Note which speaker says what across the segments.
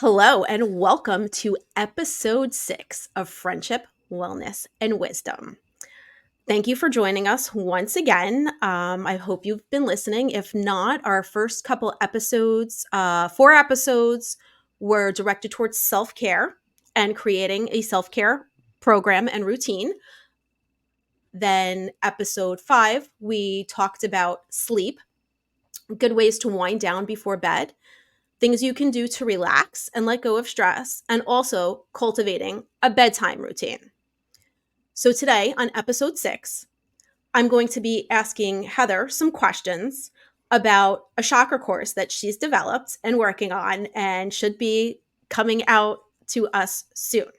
Speaker 1: Hello, and welcome to episode 6 of Friendship, Wellness, and Wisdom. Thank you for joining us once again. I hope you've been listening. If not, our first couple episodes, 4 episodes, were directed towards self care and creating a self care program and routine. Then, episode 5, we talked about sleep, good ways to wind down before bed, things you can do to relax and let go of stress, and also cultivating a bedtime routine. So, today on episode 6, I'm going to be asking Heather some questions about a chakra course that she's developed and working on and should be coming out to us soon.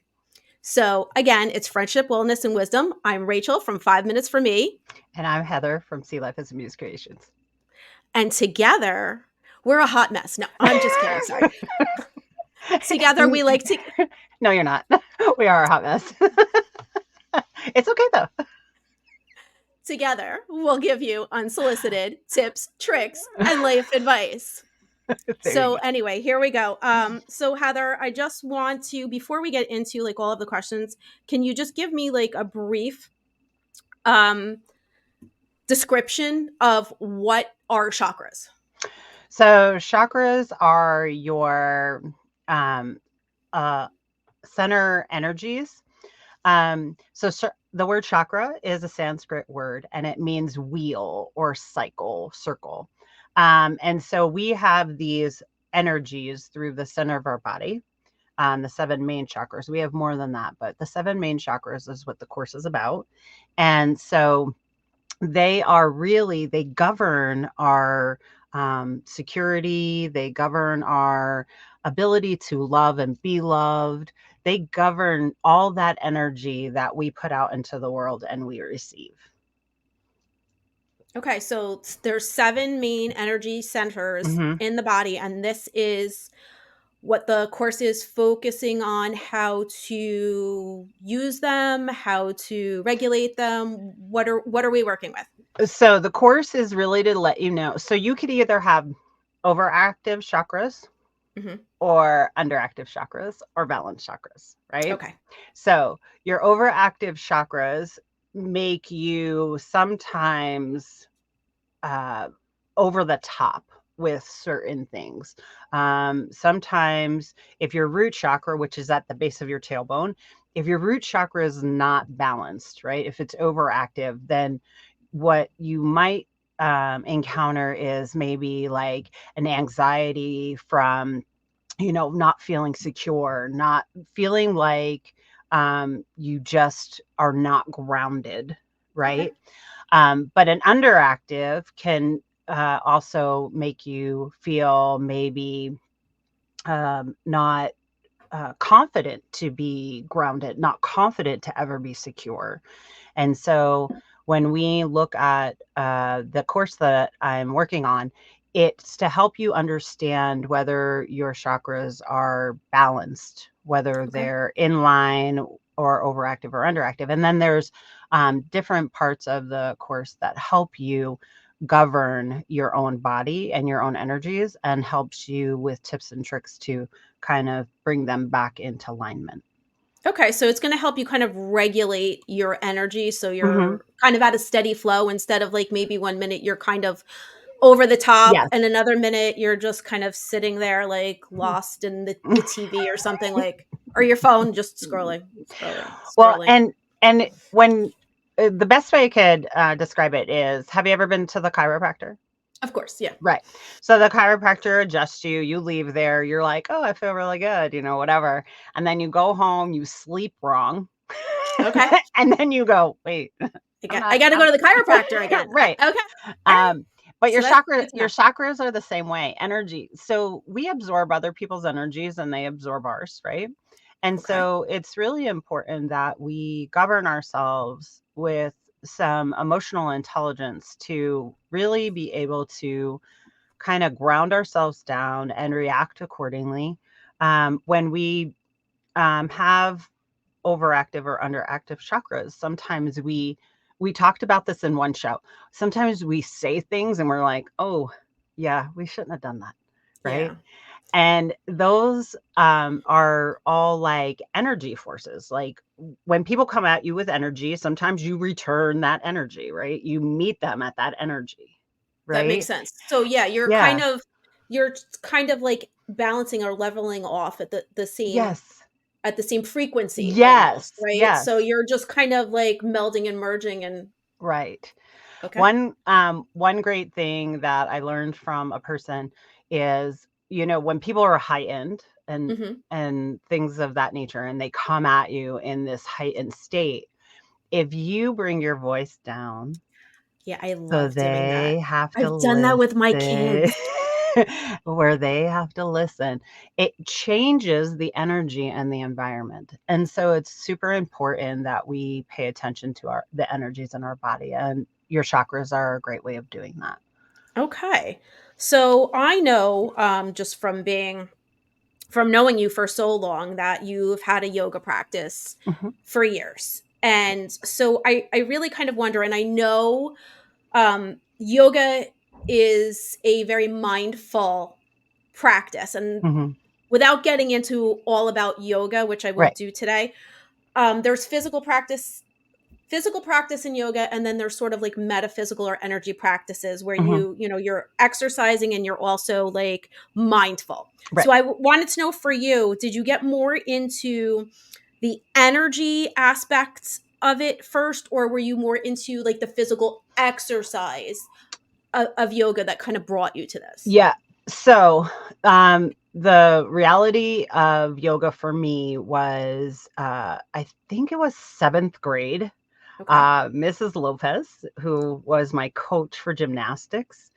Speaker 1: So, again, it's Friendship, Wellness, and Wisdom. I'm Rachel from 5 Minutes for Me.
Speaker 2: And I'm Heather from Sea Life as a Muse Creations.
Speaker 1: And together, we're a hot mess. No, I'm just kidding. Sorry. Together, we like to.
Speaker 2: No, you're not. We are a hot mess. It's okay, though.
Speaker 1: Together, we'll give you unsolicited tips, tricks, and life advice. So anyway, here we go. So Heather, I just want to, before we get into like all of the questions, can you just give me like a brief description of what are chakras?
Speaker 2: So chakras are your center energies. The word chakra is a Sanskrit word, and it means wheel or cycle, circle. And so we have these energies through the center of our body, the 7 main chakras. We have more than that, but the 7 main chakras is what the course is about. And so they govern our security, they govern our ability to love and be loved. They govern all that energy that we put out into the world and we receive.
Speaker 1: Okay, so there's 7 main energy centers in the body, and this is what the course is focusing on, how to use them, how to regulate them. What are we working with?
Speaker 2: So the course is really to let you know. So you could either have overactive chakras or underactive chakras or balanced chakras, right?
Speaker 1: Okay.
Speaker 2: So your overactive chakras make you sometimes over the top with certain things. Sometimes if your root chakra, which is at the base of your tailbone, if your root chakra is not balanced, right? If it's overactive, then what you might encounter is maybe like an anxiety from, not feeling secure, not feeling like you just are not grounded, right? Okay. But an underactive can also make you feel maybe not confident to be grounded, not confident to ever be secure. And so when we look at the course that I'm working on, it's to help you understand whether your chakras are balanced, whether they're in line or overactive or underactive. And then there's different parts of the course that help you govern your own body and your own energies and helps you with tips and tricks to kind of bring them back into alignment.
Speaker 1: Okay, so it's going to help you kind of regulate your energy so you're kind of at a steady flow instead of like maybe 1 minute you're kind of over the top and another minute you're just kind of sitting there like lost in the TV or something, like, or your phone just scrolling.
Speaker 2: Well, and when the best way I could describe it is, have you ever been to the chiropractor?
Speaker 1: Of course, yeah.
Speaker 2: Right. So the chiropractor adjusts you, you leave there, you're like, oh, I feel really good, whatever. And then you go home, you sleep wrong.
Speaker 1: Okay.
Speaker 2: And then you go, wait.
Speaker 1: I got to go to the chiropractor again.
Speaker 2: Right.
Speaker 1: Okay.
Speaker 2: But your chakras are the same way. Energy. So we absorb other people's energies and they absorb ours, right? And so it's really important that we govern ourselves with some emotional intelligence to really be able to kind of ground ourselves down and react accordingly. When we have overactive or underactive chakras, sometimes we talked about this in one show. Sometimes we say things and we're like, oh yeah, we shouldn't have done that. right?
Speaker 1: Yeah.
Speaker 2: And those are all like energy forces. Like when people come at you with energy, sometimes you return that energy, right? You meet them at that energy,
Speaker 1: That makes
Speaker 2: right?
Speaker 1: sense. So, yeah,
Speaker 2: Yeah.
Speaker 1: you're kind of, like, balancing or leveling off at
Speaker 2: Yes.
Speaker 1: the same frequency
Speaker 2: Yes.
Speaker 1: almost, right? So
Speaker 2: Yes.
Speaker 1: you're just kind of, like, melding and merging and
Speaker 2: Right.
Speaker 1: okay.
Speaker 2: One great thing that I learned from a person is, when people are heightened
Speaker 1: Mhm.
Speaker 2: and things of that nature, and they come at you in this heightened state, if you bring your voice down
Speaker 1: Yeah, I
Speaker 2: so
Speaker 1: love doing that.
Speaker 2: they have to
Speaker 1: I've done that with my
Speaker 2: listen,
Speaker 1: kids.
Speaker 2: where they have to listen, it changes the energy and the environment. And so it's super important that we pay attention to the energies in our body, and your chakras are a great way of doing that.
Speaker 1: Okay. So I know, just from knowing you for so long that you've had a yoga practice
Speaker 2: Mhm,
Speaker 1: for years. And so I really kind of wonder, and I know yoga is a very mindful practice. And
Speaker 2: mhm.
Speaker 1: without getting into all about yoga, which I won't
Speaker 2: Right,
Speaker 1: do today, there's physical practice in yoga, and then there's sort of like metaphysical or energy practices where
Speaker 2: mhm,
Speaker 1: you're exercising and you're also like mindful.
Speaker 2: right.
Speaker 1: So wanted to know for you, did you get more into the energy aspects of it first, or were you more into like the physical exercise of yoga that kind of brought you to this?
Speaker 2: Yeah. So, the reality of yoga for me was, I think it was 7th grade.
Speaker 1: Okay.
Speaker 2: Mrs. Lopez, who was my coach for gymnastics,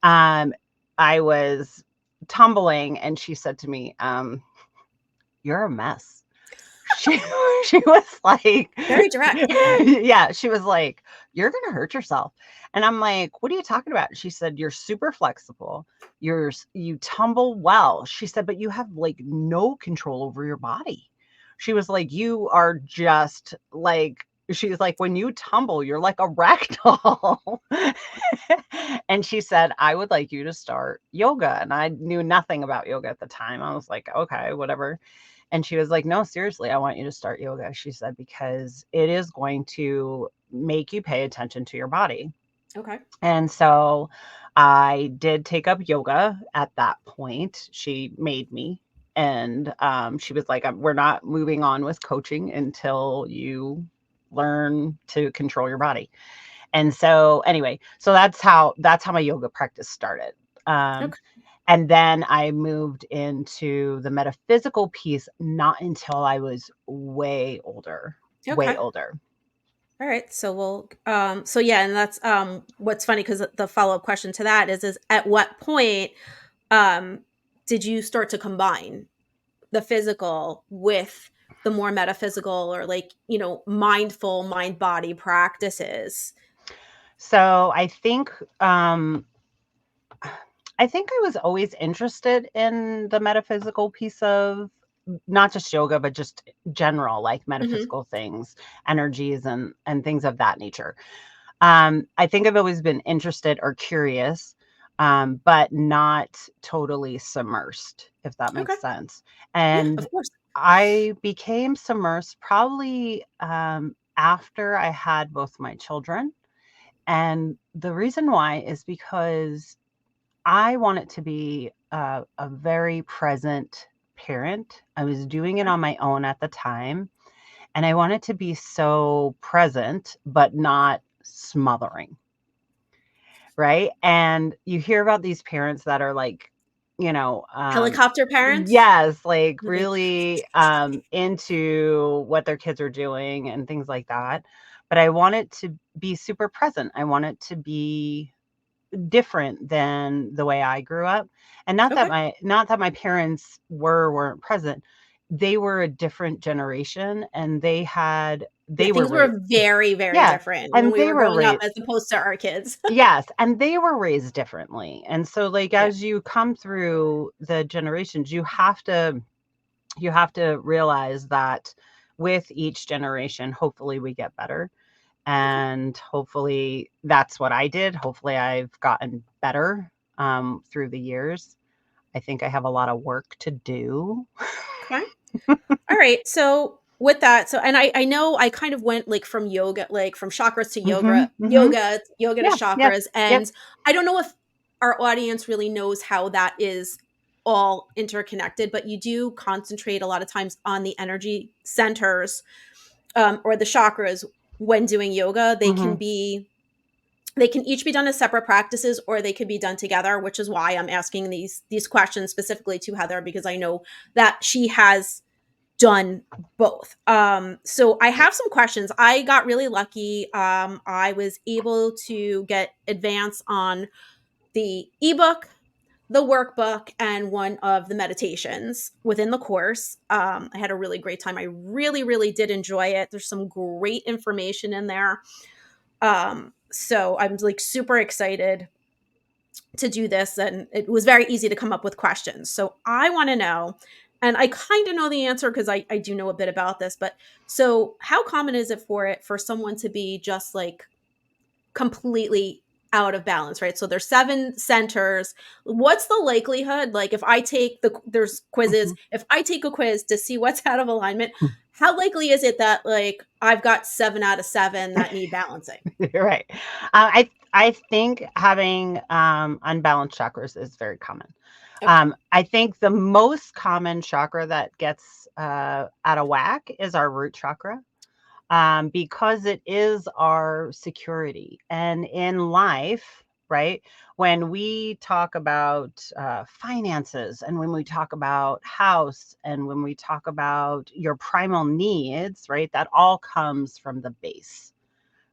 Speaker 2: um, I was tumbling, and she said to me, "You're a mess." She she was like
Speaker 1: Very direct. Yeah.
Speaker 2: yeah, she was like, "You're gonna hurt yourself." And I'm like, "What are you talking about?" She said, "You're super flexible. You tumble well." She said, "But you have, like, no control over your body." She was like, "You are just, like," she's like, "When you tumble, you're like a rag doll." And she said, "I would like you to start yoga." And I knew nothing about yoga at the time. I was like, "Okay, whatever." And she was like, "No, seriously, I want you to start yoga." She said, "Because it is going to make you pay attention to your body."
Speaker 1: Okay.
Speaker 2: And so I did take up yoga at that point. She made me. And she was like, "We're not moving on with coaching until you learn to control your body." And so anyway, so that's how my yoga practice started. Um,
Speaker 1: Okay.
Speaker 2: and then I moved into the metaphysical piece not until I was way older, way
Speaker 1: Okay.
Speaker 2: older.
Speaker 1: All right. So so yeah, and that's what's funny because the follow-up question to that is at what point um did you start to combine the physical with the more metaphysical or like, mindful mind body practices?
Speaker 2: So I think I was always interested in the metaphysical piece of not just yoga, but just general, like
Speaker 1: Mhm.
Speaker 2: metaphysical things, energies and things of that nature. I think I've always been interested or curious, but not totally submersed, if that
Speaker 1: Okay.
Speaker 2: makes sense.
Speaker 1: Yeah,
Speaker 2: And
Speaker 1: of course.
Speaker 2: I became submersed probably after I had both my children. And the reason why is because I want it to be a very present parent. I was doing it
Speaker 1: Okay.
Speaker 2: on my own at the time, and I want it to be so present, but not smothering, right? And you hear about these parents that are like, you know, um,
Speaker 1: Helicopter parents?
Speaker 2: yes, like
Speaker 1: Like
Speaker 2: really into what their kids are doing and things like that. But I want it to be super present. I want it to be different than the way I grew up. And
Speaker 1: okay.
Speaker 2: not that my parents weren't present. They were a different generation, and
Speaker 1: Yeah,
Speaker 2: they were
Speaker 1: things were
Speaker 2: raised.
Speaker 1: very, very
Speaker 2: Yeah,
Speaker 1: different when
Speaker 2: and
Speaker 1: we
Speaker 2: they
Speaker 1: were
Speaker 2: were
Speaker 1: growing up
Speaker 2: raised.
Speaker 1: as opposed to our kids.
Speaker 2: Yes, and they were raised differently. And so like
Speaker 1: Yeah.
Speaker 2: as you come through the generations, you have to realize that with each generation, hopefully we get better.
Speaker 1: Okay.
Speaker 2: And hopefully that's what I did. Hopefully I've gotten better through the years. I think I have a lot of work to do.
Speaker 1: Okay. All right. So with that, so and I know I kind of went like from yoga, like from chakras to yoga,
Speaker 2: Mhm, mhm.
Speaker 1: yoga to
Speaker 2: Yeah, yeah,
Speaker 1: chakras,
Speaker 2: yep.
Speaker 1: and I don't know if our audience really knows how that is all interconnected, but you do concentrate a lot of times on the energy centers, or the chakras when doing yoga.
Speaker 2: Mhm.
Speaker 1: They can each be done as separate practices, or they could be done together, which is why I'm asking these questions specifically to Heather, because I know that she has done both. So I have some questions. I got really lucky. I was able to get advance on the ebook, the workbook, and one of the meditations within the course. I had a really great time. I really, really did enjoy it. There's some great information in there. So I'm like super excited to do this, and it was very easy to come up with questions. So I want to know, and I kind of know the answer because I do know a bit about this, but so how common is it for someone to be just like completely out of balance, right? So there's seven centers. What's the likelihood, like if I take there's quizzes,
Speaker 2: Mhm.
Speaker 1: if I take a quiz to see what's out of alignment, how likely is it that like I've got 7 out of 7 that need balancing?
Speaker 2: You're right. I think having unbalanced chakras is very common.
Speaker 1: Okay.
Speaker 2: I think the most common chakra that gets out of whack is our root chakra, because it is our security. And in life, right, when we talk about finances, and when we talk about house, and when we talk about your primal needs, right, that all comes from the base,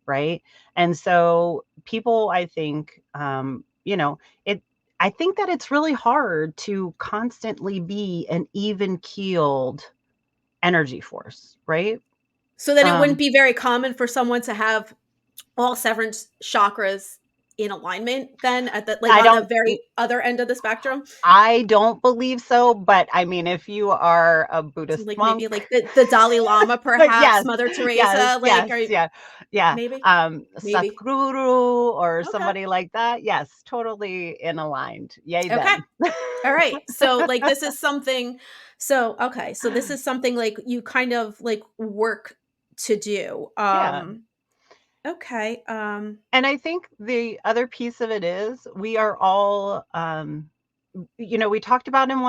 Speaker 2: right? And so people, I think, it. I think that it's really hard to constantly be an even keeled energy force, right?
Speaker 1: So then it wouldn't
Speaker 2: Um,
Speaker 1: be very common for someone to have all 7 chakras in alignment then at the like
Speaker 2: I
Speaker 1: on the
Speaker 2: don't.
Speaker 1: very other end of the spectrum?
Speaker 2: I don't believe so, but I mean, if you are a
Speaker 1: So
Speaker 2: Buddhist
Speaker 1: like maybe
Speaker 2: monk,
Speaker 1: like the Dalai Lama perhaps,
Speaker 2: yes,
Speaker 1: Mother
Speaker 2: yes,
Speaker 1: Teresa, like
Speaker 2: yes,
Speaker 1: are
Speaker 2: yeah, yeah,
Speaker 1: maybe? Maybe.
Speaker 2: Sadhguru or
Speaker 1: Okay.
Speaker 2: somebody like that, yes, totally in aligned. Yay,
Speaker 1: Okay.
Speaker 2: them.
Speaker 1: All right. So like this is something, so okay, so this is something like you kind of like work to do.
Speaker 2: Yeah.
Speaker 1: Okay.
Speaker 2: And I think the other piece of it is we are all, we talked about in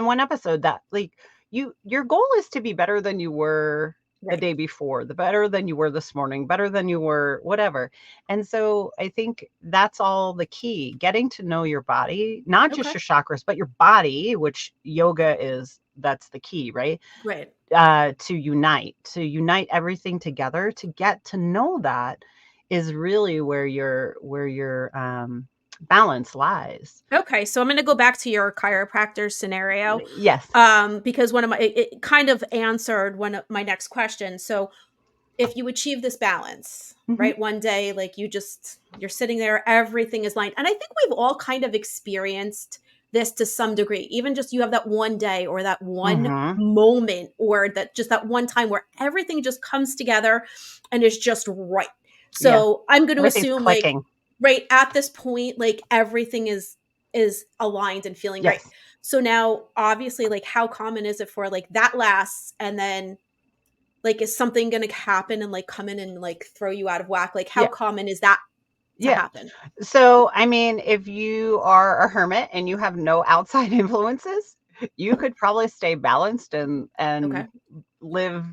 Speaker 2: one episode that like your goal is to be better than you were the
Speaker 1: Right.
Speaker 2: day before, the better than you were this morning, better than you were whatever. And so I think that's all the key, getting to know your body, not just
Speaker 1: Okay.
Speaker 2: your chakras, but your body, which yoga is, that's the key, right?
Speaker 1: Right.
Speaker 2: To unite everything together, to get to know that is really where your balance lies.
Speaker 1: Okay, so I'm going to go back to your chiropractor scenario,
Speaker 2: Yes.
Speaker 1: because one of my it kind of answered one of my next question. So if you achieve this balance,
Speaker 2: Mhm.
Speaker 1: right, one day, like you're sitting there, everything is lined, and I think we've all kind of experienced this to some degree. Even just you have that one day or that one
Speaker 2: Mhm.
Speaker 1: moment or that just that one time where everything just comes together and is just right.
Speaker 2: Yeah.
Speaker 1: So I'm going to
Speaker 2: Everything's
Speaker 1: assume like
Speaker 2: clicking.
Speaker 1: right at this point, like everything is aligned and feeling great.
Speaker 2: Yes.
Speaker 1: So now obviously like how common is it for like that lasts and then like is something gonna happen and like come in and like throw you out of whack? Like how
Speaker 2: Yeah.
Speaker 1: common is that to
Speaker 2: Yeah.
Speaker 1: happen?
Speaker 2: So, I mean, if you are a hermit and you have no outside influences, you could probably stay balanced and
Speaker 1: Okay.
Speaker 2: live,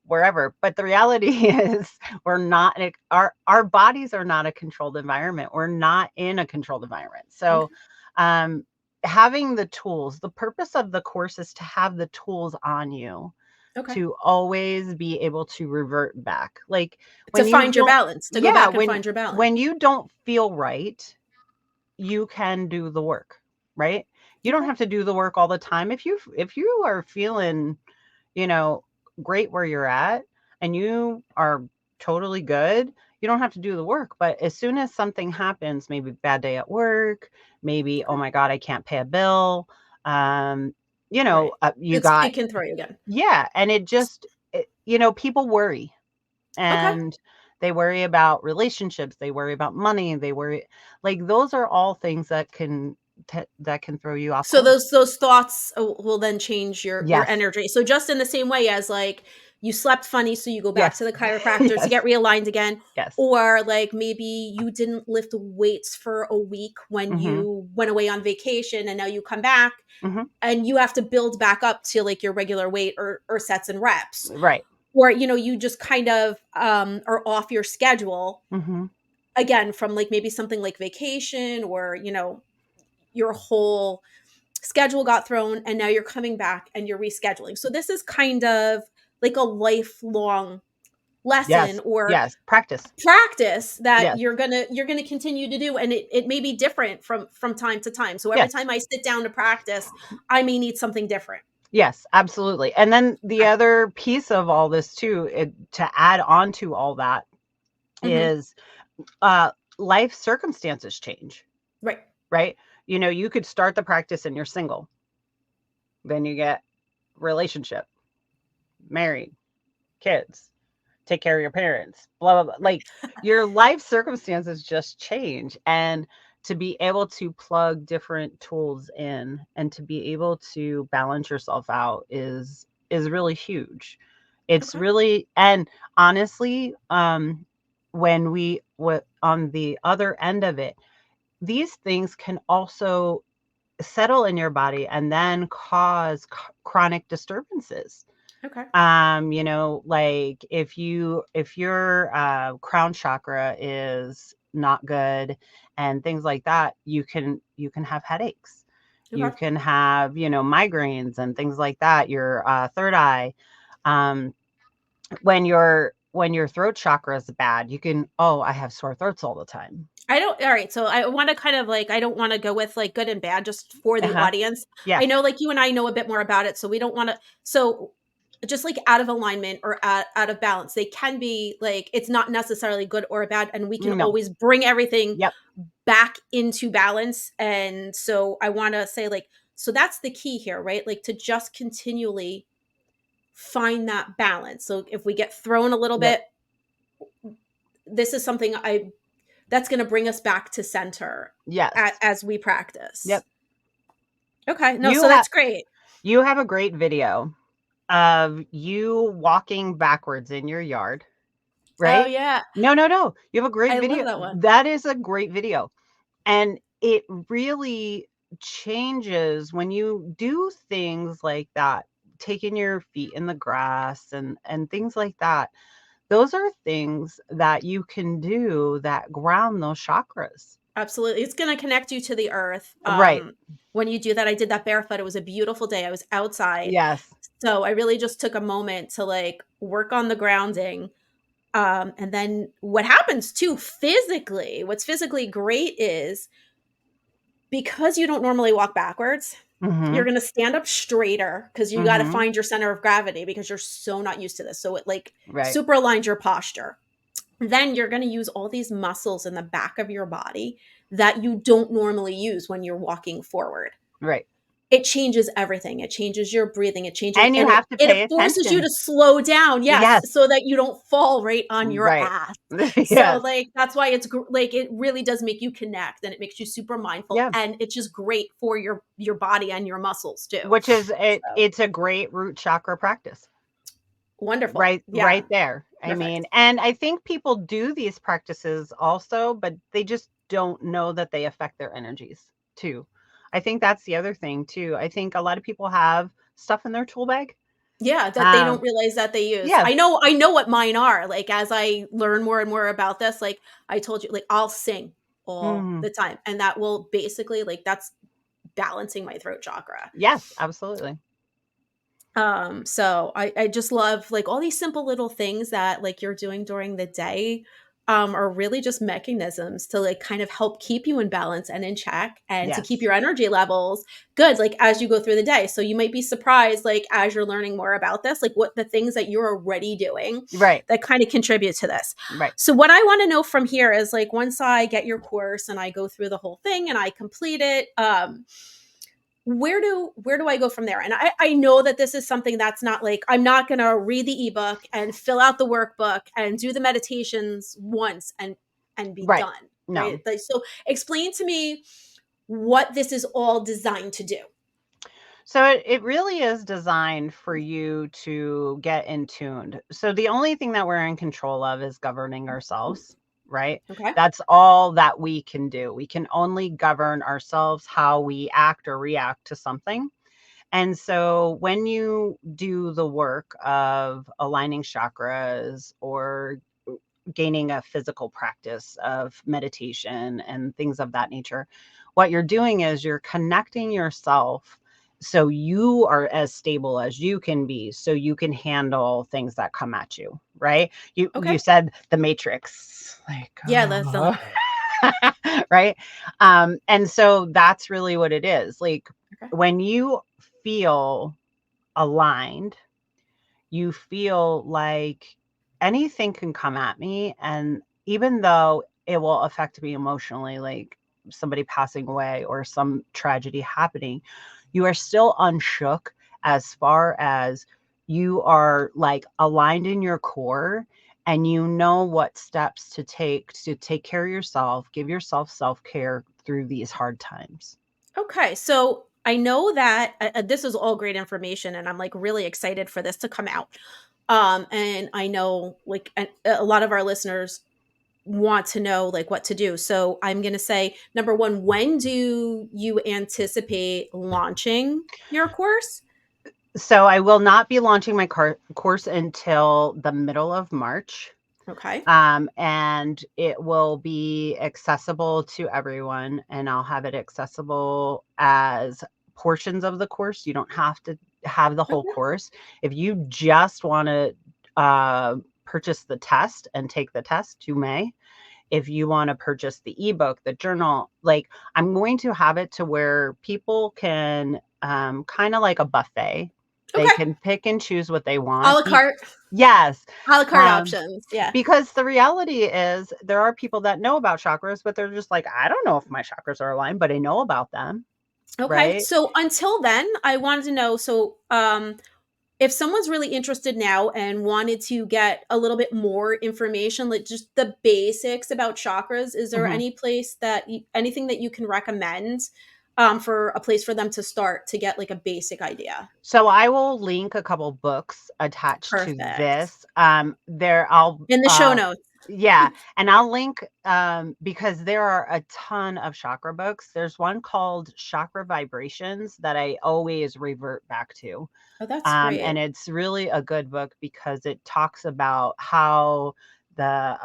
Speaker 2: wherever. But the reality is we're not our bodies are not a controlled environment. We're not in a controlled environment.
Speaker 1: Okay.
Speaker 2: So, um having the tools, the purpose of the course is to have the tools on you
Speaker 1: Okay.
Speaker 2: to always be able to revert back. Like
Speaker 1: To
Speaker 2: when you
Speaker 1: find your
Speaker 2: don't
Speaker 1: balance, to go
Speaker 2: yeah,
Speaker 1: back and
Speaker 2: when
Speaker 1: find your balance.
Speaker 2: when you don't feel right, you can do the work, right? You don't
Speaker 1: Okay.
Speaker 2: have to do the work all the time. If you are feeling, you know, great where you're at and you are totally good, you don't have to do the work. But as soon as something happens, maybe bad day at work, maybe, oh
Speaker 1: Okay.
Speaker 2: my God, I can't pay a bill, um,
Speaker 1: Right.
Speaker 2: you
Speaker 1: It
Speaker 2: got,
Speaker 1: can throw you again.
Speaker 2: yeah. And people worry,
Speaker 1: Okay.
Speaker 2: and they worry about relationships, they worry about money, they worry, like those are all things that can that can throw you off
Speaker 1: So
Speaker 2: course.
Speaker 1: those thoughts will then change your
Speaker 2: Yes.
Speaker 1: energy. So just in the same way as, like, you slept funny, so you go back
Speaker 2: Yes.
Speaker 1: to the chiropractor to
Speaker 2: Yes.
Speaker 1: get realigned again,
Speaker 2: Yes.
Speaker 1: or, like, maybe you didn't lift weights for a week when
Speaker 2: Mhm.
Speaker 1: you went away on vacation, and now you come back
Speaker 2: Mhm.
Speaker 1: and you have to build back up to, like, your regular weight or sets and reps.
Speaker 2: Right.
Speaker 1: Or, you just kind of, are off your schedule,
Speaker 2: Mhm.
Speaker 1: again, from, like, maybe something like vacation, or, your whole schedule got thrown, and now you're coming back and you're rescheduling. So this is kind of like a lifelong lesson
Speaker 2: Yes.
Speaker 1: or
Speaker 2: Yes. Practice.
Speaker 1: practice that
Speaker 2: Yes.
Speaker 1: you're gonna continue to do, and it may be different from time to time. So every
Speaker 2: Yes.
Speaker 1: time I sit down to practice, I may need something different.
Speaker 2: Yes, absolutely. And then the
Speaker 1: Okay.
Speaker 2: other piece of all this too, to add on to all that
Speaker 1: Mhm.
Speaker 2: is uh life circumstances change,
Speaker 1: Right.
Speaker 2: right? You could start the practice and you're single. Then you get relationship, married, kids, take care of your parents, blah, blah, blah. Like your life circumstances just change. And to be able to plug different tools in and to be able to balance yourself out is really huge. It's
Speaker 1: Okay.
Speaker 2: really, and honestly, when on the other end of it, these things can also settle in your body and then cause chronic disturbances.
Speaker 1: Okay.
Speaker 2: Like if your crown chakra is not good and things like that, you can have headaches. You
Speaker 1: Okay.
Speaker 2: can have, migraines and things like that. Your third eye, um, when your throat chakra is bad, you can, oh, I have sore throats all the time.
Speaker 1: I don't all right, so I wanna kind of, like, I don't wanna go with, like, good and bad just for the
Speaker 2: Uh-huh.
Speaker 1: audience.
Speaker 2: Yeah.
Speaker 1: I know, like, you and I know a bit more about it, so we don't wanna so, just, like, out of alignment or out of balance, they can be, like, it's not necessarily good or bad, and we can
Speaker 2: No.
Speaker 1: always bring everything
Speaker 2: Yep.
Speaker 1: back into balance, and so I wanna say, like, so that's the key here, right? Like, to just continually find that balance. So if we get thrown a little
Speaker 2: Yep.
Speaker 1: bit, this is something I that's gonna bring us back to center
Speaker 2: Yes.
Speaker 1: as we practice.
Speaker 2: Yep.
Speaker 1: Okay, no,
Speaker 2: You
Speaker 1: so
Speaker 2: have
Speaker 1: that's great.
Speaker 2: you have a great video of you walking backwards in your yard,
Speaker 1: Oh,
Speaker 2: right?
Speaker 1: yeah.
Speaker 2: No, no, no. You have a great
Speaker 1: I love
Speaker 2: video.
Speaker 1: that one.
Speaker 2: That is a great video. And it really changes when you do things like that, taking your feet in the grass and things like that. Those are things that you can do that ground those chakras.
Speaker 1: Absolutely, it's gonna connect you to the earth,
Speaker 2: Right.
Speaker 1: when you do that. I did that barefoot, it was a beautiful day, I was outside,
Speaker 2: Yes.
Speaker 1: so I really just took a moment to, like, work on the grounding, and then what happens too physically, what's physically great is because you don't normally walk backwards, you're
Speaker 2: Mhm.
Speaker 1: gonna stand up straighter because you gotta
Speaker 2: Mhm.
Speaker 1: find your center of gravity because you're so not used to this, so it, like,
Speaker 2: Right.
Speaker 1: super aligns your posture. Then you're gonna use all these muscles in the back of your body that you don't normally use when you're walking forward.
Speaker 2: Right.
Speaker 1: It changes everything. It changes your breathing. It changes
Speaker 2: And you
Speaker 1: and it
Speaker 2: have to
Speaker 1: it
Speaker 2: pay
Speaker 1: forces you to
Speaker 2: attention.
Speaker 1: slow down, yes,
Speaker 2: Yes.
Speaker 1: so that you don't fall right on your
Speaker 2: Right.
Speaker 1: ass. So,
Speaker 2: Yes.
Speaker 1: like, that's why like, it really does make you connect, and it makes you super mindful,
Speaker 2: Yeah.
Speaker 1: and it's just great for your body and your muscles too.
Speaker 2: Which is
Speaker 1: So,
Speaker 2: it's a great root chakra practice.
Speaker 1: wonderful.
Speaker 2: Right
Speaker 1: Yeah,
Speaker 2: there. I
Speaker 1: perfect.
Speaker 2: mean, and I think people do these practices also, but they just don't know that they affect their energies too. I think that's the other thing too. I think a lot of people have stuff in their tool bag.
Speaker 1: Yeah, that they don't
Speaker 2: Um,
Speaker 1: realize that they use.
Speaker 2: yes.
Speaker 1: I know what mine are, like, as I learn more and more about this, like, I told you, like, I'll sing all
Speaker 2: Mhm.
Speaker 1: the time, and that will basically, like, that's balancing my throat chakra.
Speaker 2: Yes, absolutely.
Speaker 1: So I just love, like, all these simple little things that, like, you're doing during the day, are really just mechanisms to, like, kind of help keep you in balance and in check and to keep
Speaker 2: Yes.
Speaker 1: your energy levels good, like, as you go through the day. So you might be surprised, like, as you're learning more about this, like, what the things that you're already doing
Speaker 2: Right.
Speaker 1: that kind of contribute to this.
Speaker 2: Right.
Speaker 1: So what I want to know from here is, like, once I get your course and I go through the whole thing and I complete it, where do I go from there? And I know that this is something that's not, like, I'm not gonna read the ebook and fill out the workbook and do the meditations once and be
Speaker 2: Right.
Speaker 1: done, right?
Speaker 2: No.
Speaker 1: Like, so explain to me what this is all designed to do.
Speaker 2: So it really is designed for you to get in tuned. So the only thing that we're in control of is governing ourselves, right?
Speaker 1: Okay.
Speaker 2: That's all that we can do. We can only govern ourselves, how we act or react to something. And so when you do the work of aligning chakras or gaining a physical practice of meditation and things of that nature, what you're doing is you're connecting yourself so you are as stable as you can be, so you can handle things that come at you, right? You
Speaker 1: Okay.
Speaker 2: said the matrix, like,
Speaker 1: Yeah, that's
Speaker 2: oh. Right? And so that's really what it is. Like
Speaker 1: okay.
Speaker 2: when you feel aligned, you feel like anything can come at me. And even though it will affect me emotionally, like somebody passing away or some tragedy happening, you are still unshook as far as you are like aligned in your core and you know what steps to take care of yourself, give yourself self-care through these hard times.
Speaker 1: Okay. So I know that this is all great information, and I'm like really excited for this to come out. And I know like a lot of our listeners want to know like what to do. So I'm going to say number one, when do you anticipate launching your course?
Speaker 2: So I will not be launching my course until the middle of March.
Speaker 1: Okay.
Speaker 2: And it will be accessible to everyone, and I'll have it accessible as portions of the course. You don't have to have the whole
Speaker 1: Okay.
Speaker 2: course. If you just want to purchase the test and take the test, you may. If you want to purchase the ebook, the journal, like I'm going to have it to where people can kind of like a buffet. They
Speaker 1: Okay.
Speaker 2: can pick and choose what they
Speaker 1: A
Speaker 2: want.
Speaker 1: la carte,
Speaker 2: Yes.
Speaker 1: a la carte
Speaker 2: Um,
Speaker 1: options. Yeah.
Speaker 2: because the reality is there are people that know about chakras, but they're just like, I don't know if my chakras are aligned, but I know about them,
Speaker 1: Okay.
Speaker 2: right?
Speaker 1: So until then, I wanted to know, so if someone's really interested now and wanted to get a little bit more information, like just the basics about chakras, is there
Speaker 2: Mhm.
Speaker 1: any place that anything that you can recommend for a place for them to start to get like a basic idea?
Speaker 2: So I will link a couple books attached to
Speaker 1: Perfect.
Speaker 2: this. There I'll
Speaker 1: In the show notes.
Speaker 2: yeah, and I'll link because there are a ton of chakra books. There's one called Chakra Vibrations that I always revert back to.
Speaker 1: Oh, that's great.
Speaker 2: And it's really a good book because it talks about how the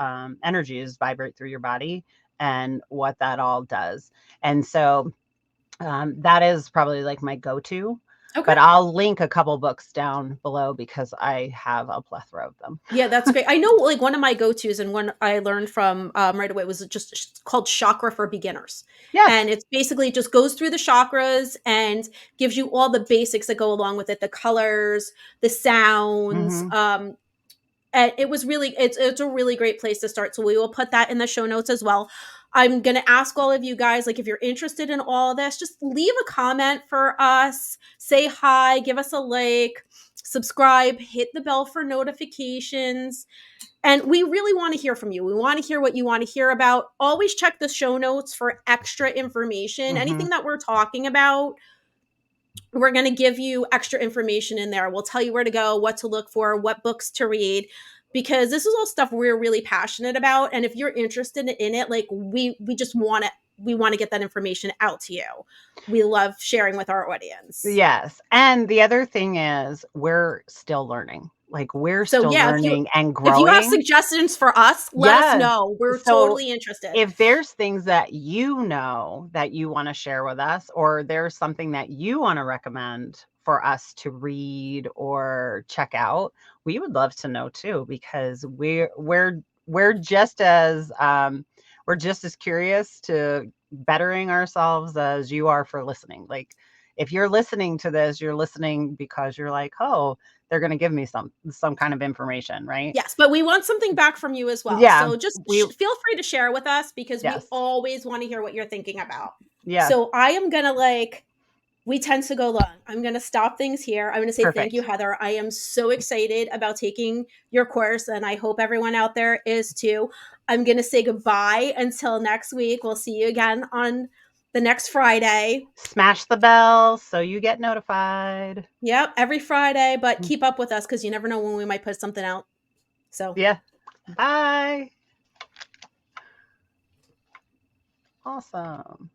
Speaker 2: energies vibrate through your body and what that all does. And so that is probably like my go-to,
Speaker 1: Okay.
Speaker 2: but I'll link a couple books down below because I have a plethora of them.
Speaker 1: Yeah, that's great. I know like one of my go-tos and one I learned from right away was just called Chakra for Beginners. And
Speaker 2: Yes.
Speaker 1: it's basically just goes through the chakras and gives you all the basics that go along with it, the colors, the sounds.
Speaker 2: Hmm.
Speaker 1: And it was really it's a really great place to start. So we will put that in the show notes as well. I'm going to ask all of you guys, like, if you're interested in all of this, just leave a comment for us, say hi, give us a like, subscribe, hit the bell for notifications. And we really want to hear from you. We want to hear what you want to hear about. Always check the show notes for extra information.
Speaker 2: Hmm.
Speaker 1: Anything that we're talking about, we're going to give you extra information in there. We'll tell you where to go, what to look for, what books to read, because this is all stuff we're really passionate about. And if you're interested in it, like we just want to we want to get that information out to you. We love sharing with our audience.
Speaker 2: Yes. And the other thing is we're still learning. Like we're
Speaker 1: So
Speaker 2: still
Speaker 1: yeah,
Speaker 2: learning and
Speaker 1: if you have
Speaker 2: growing.
Speaker 1: suggestions for us, let us
Speaker 2: Yes.
Speaker 1: know. We're
Speaker 2: So
Speaker 1: totally interested.
Speaker 2: if there's things that you know that you want to share with us, or there's something that you want to recommend for us to read or check out, we would love to know too, because we're just as curious to bettering ourselves as you are for listening. Like if you're listening to this, you're listening because you're like, oh, they're going to give me some kind of information, right?
Speaker 1: Yes, but we want something back from you as well.
Speaker 2: Yeah,
Speaker 1: So just
Speaker 2: we
Speaker 1: feel free to share with us because we
Speaker 2: yes.
Speaker 1: always want to hear what you're thinking about.
Speaker 2: Yes.
Speaker 1: So I am going to like we tend to go long. I'm going to stop things here. I'm going to say thank you,
Speaker 2: Perfect.
Speaker 1: Heather. I am so excited about taking your course, and I hope everyone out there is too. I'm going to say goodbye until next week. We'll see you again on the next Friday.
Speaker 2: Smash the bell so you get notified.
Speaker 1: Yep, every Friday, but keep up with us because you never know when we might put something out. So,
Speaker 2: yeah. Bye. Awesome.